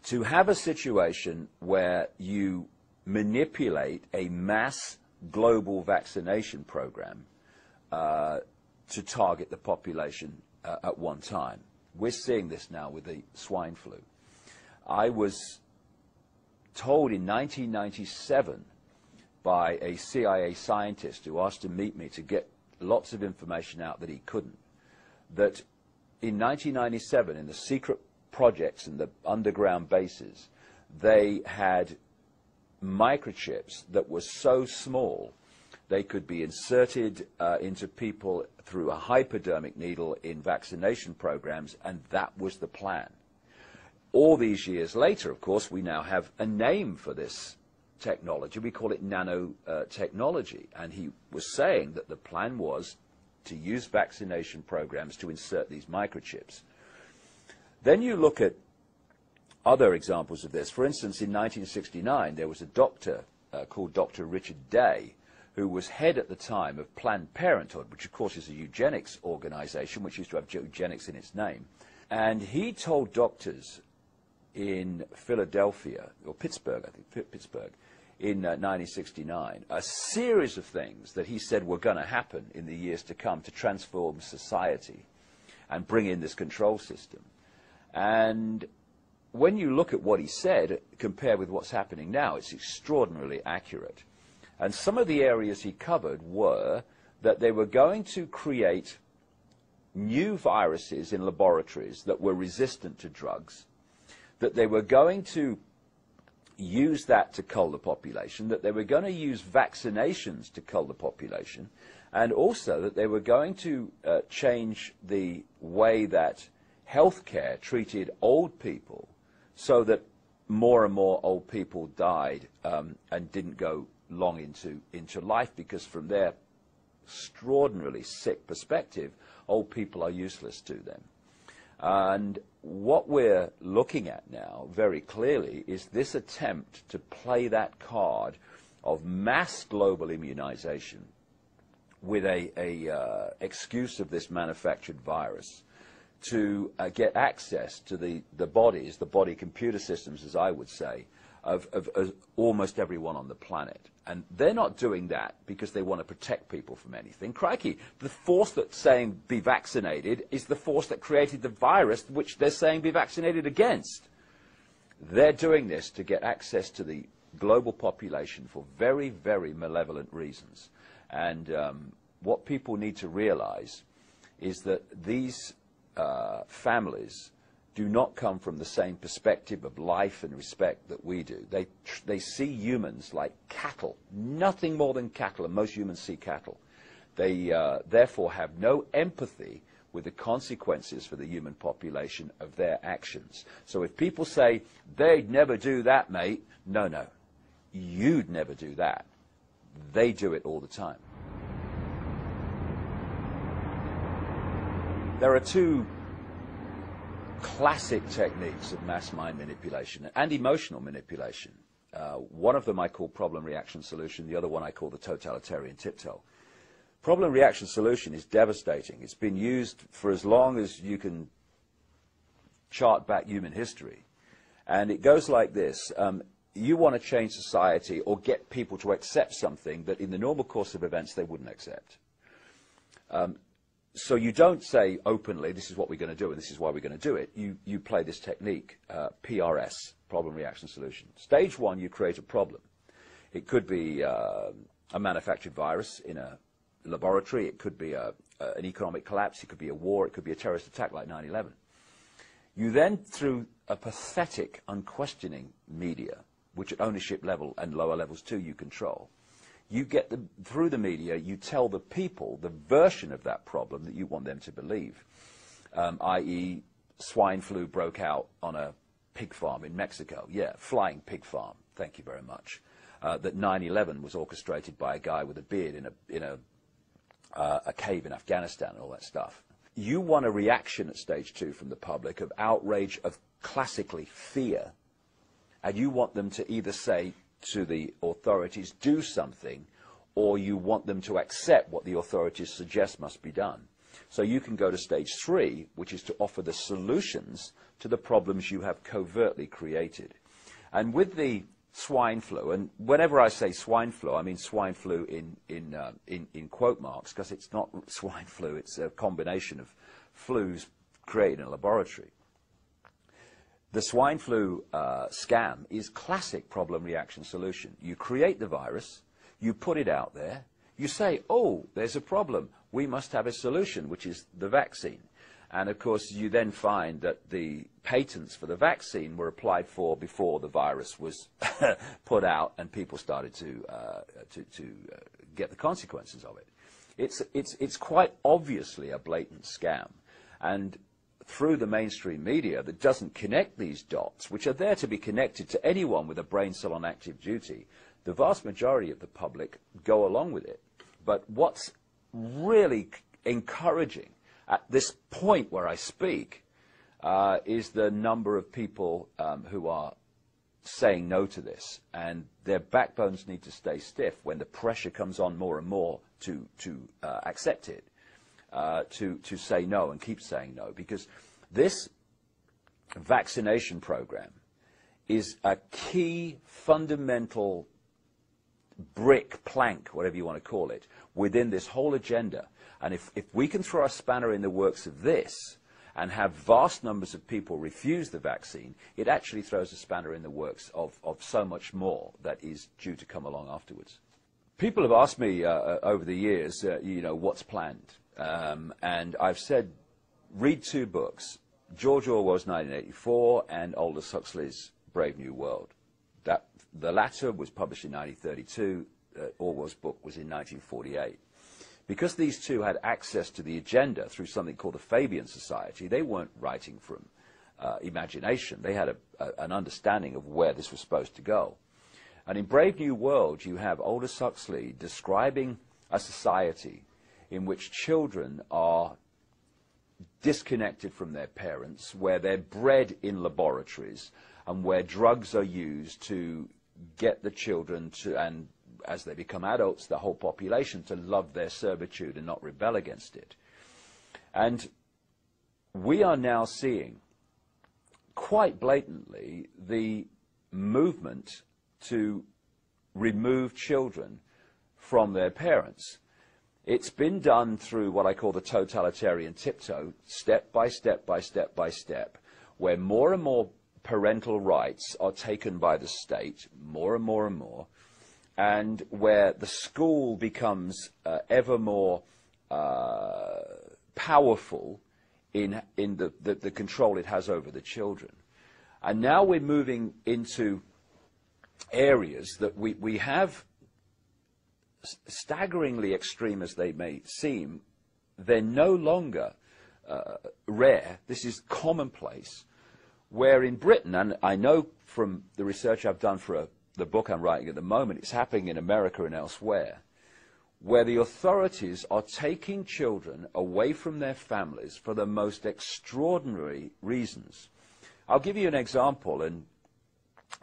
to have a situation where you manipulate a mass global vaccination program to target the population at one time. We're seeing this now with the swine flu. I was told in 1997 by a CIA scientist who asked to meet me to get lots of information out that he couldn't, that in 1997, in the secret projects and the underground bases, they had microchips that were so small they could be inserted into people through a hypodermic needle in vaccination programs, and that was the plan. All these years later, of course, we now have a name for this technology. We call it nanotechnology. And he was saying that the plan was to use vaccination programs to insert these microchips. Then you look at other examples of this. For instance, in 1969, there was a doctor called Dr. Richard Day, who was head at the time of Planned Parenthood, which of course is a eugenics organization, which used to have eugenics in its name. And he told doctors in Philadelphia, or Pittsburgh, I think, Pittsburgh, in 1969, a series of things that he said were going to happen in the years to come to transform society and bring in this control system. And when you look at what he said, compared with what's happening now, it's extraordinarily accurate. And some of the areas he covered were that they were going to create new viruses in laboratories that were resistant to drugs, that they were going to use that to cull the population, that they were going to use vaccinations to cull the population, and also that they were going to change the way that healthcare treated old people so that more and more old people died and didn't go long into life, because from their extraordinarily sick perspective, old people are useless to them. And what we're looking at now very clearly is this attempt to play that card of mass global immunization with a excuse of this manufactured virus to get access to the bodies, the body computer systems, as I would say, of almost everyone on the planet. And they're not doing that because they want to protect people from anything. Crikey, the force that's saying be vaccinated is the force that created the virus which they're saying be vaccinated against. They're doing this to get access to the global population for very, very malevolent reasons. And what people need to realize is that these families do not come from the same perspective of life and respect that we do. They see humans like cattle, nothing more than cattle, and most humans see cattle. They therefore have no empathy with the consequences for the human population of their actions. So if people say, they'd never do that, mate, no, no, you'd never do that. They do it all the time. There are two classic techniques of mass mind manipulation and emotional manipulation. One of them I call problem, reaction, solution. The other one I call the totalitarian tiptoe. Problem, reaction, solution is devastating. It's been used for as long as you can chart back human history. And it goes like this. You want to change society or get people to accept something that in the normal course of events they wouldn't accept. So you don't say openly, this is what we're going to do and this is why we're going to do it. You play this technique, PRS, problem, reaction, solution. Stage one, you create a problem. It could be a manufactured virus in a laboratory. It could be an economic collapse. It could be a war. It could be a terrorist attack like 9/11. You then, through a pathetic, unquestioning media, which at ownership level and lower levels too you control, you get through the media, you tell the people the version of that problem that you want them to believe, i.e. swine flu broke out on a pig farm in Mexico. Yeah, flying pig farm. Thank you very much. That 9/11 was orchestrated by a guy with a beard in a cave in Afghanistan and all that stuff. You want a reaction at stage two from the public of outrage, of classically fear, and you want them to either say to the authorities, do something, or you want them to accept what the authorities suggest must be done. So you can go to stage 3, which is to offer the solutions to the problems you have covertly created. And with the swine flu, and whenever I say swine flu, I mean swine flu in quote marks, because it's not swine flu, it's a combination of flus created in a laboratory. The swine flu scam is classic problem reaction solution. You create the virus, you put it out there, you say, oh, there's a problem, we must have a solution, which is the vaccine. And of course, you then find that the patents for the vaccine were applied for before the virus was put out, and people started to get the consequences of it. It's quite obviously a blatant scam, and through the mainstream media that doesn't connect these dots, which are there to be connected to anyone with a brain cell on active duty, the vast majority of the public go along with it. But what's really encouraging at this point where I speak is the number of people who are saying no to this, and their backbones need to stay stiff when the pressure comes on more and more to accept it, to say no and keep saying no, because this vaccination program is a key fundamental brick, plank, whatever you want to call it, within this whole agenda. And if we can throw a spanner in the works of this and have vast numbers of people refuse the vaccine, it actually throws a spanner in the works of so much more that is due to come along afterwards. People have asked me over the years, you know, what's planned? And I've said, read 2 books, George Orwell's 1984 and Aldous Huxley's Brave New World. The latter was published in 1932, Orwell's book was in 1948. Because these two had access to the agenda through something called the Fabian Society, they weren't writing from imagination. They had an understanding of where this was supposed to go. And in Brave New World, you have Aldous Huxley describing a society in which children are disconnected from their parents, where they're bred in laboratories, and where drugs are used to get the children to, and as they become adults, the whole population, to love their servitude and not rebel against it. And we are now seeing quite blatantly the movement to remove children from their parents. It's been done through what I call the totalitarian tiptoe, step by step by step by step, where more and more parental rights are taken by the state, more and more and more, and where the school becomes ever more powerful in the control it has over the children. And now we're moving into areas that we have, staggeringly extreme as they may seem, they're no longer rare. This is commonplace, where in Britain, and I know from the research I've done for the book I'm writing at the moment, it's happening in America and elsewhere, where the authorities are taking children away from their families for the most extraordinary reasons. I'll give you an example, and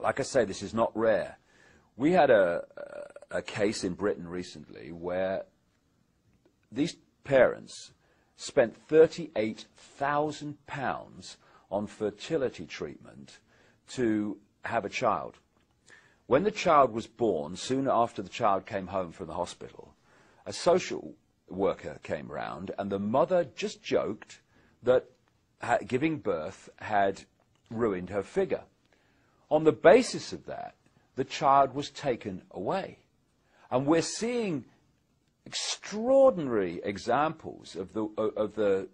like I say, this is not rare. We had a case in Britain recently where these parents spent £38,000 on fertility treatment to have a child. When the child was born, soon after the child came home from the hospital, a social worker came round, and the mother just joked that giving birth had ruined her figure. On the basis of that, the child was taken away. And we're seeing extraordinary examples of the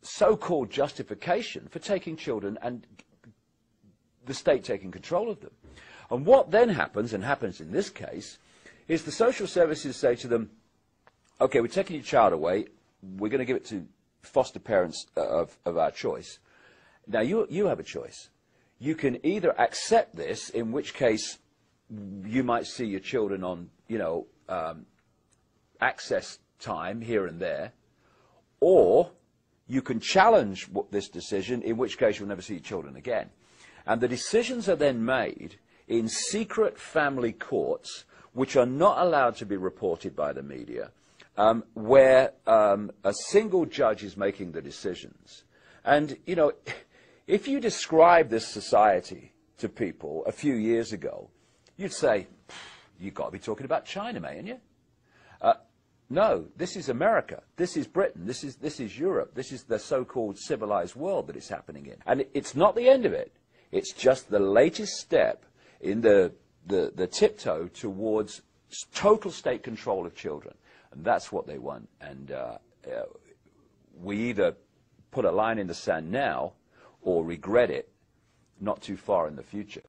so-called justification for taking children and the state taking control of them. And what then happens, and happens in this case, is the social services say to them, okay, we're taking your child away, we're going to give it to foster parents of our choice. Now, you have a choice. You can either accept this, in which case you might see your children on, access time here and there, or you can challenge this decision, in which case you'll never see your children again. And the decisions are then made in secret family courts, which are not allowed to be reported by the media, where a single judge is making the decisions. And, you know, if you describe this society to people a few years ago, you'd say, you've got to be talking about China, mate, ain't you? No, this is America, this is Britain, this is Europe, this is the so-called civilized world that it's happening in. And it's not the end of it, it's just the latest step in the tiptoe towards total state control of children. And that's what they want. And we either put a line in the sand now or regret it not too far in the future.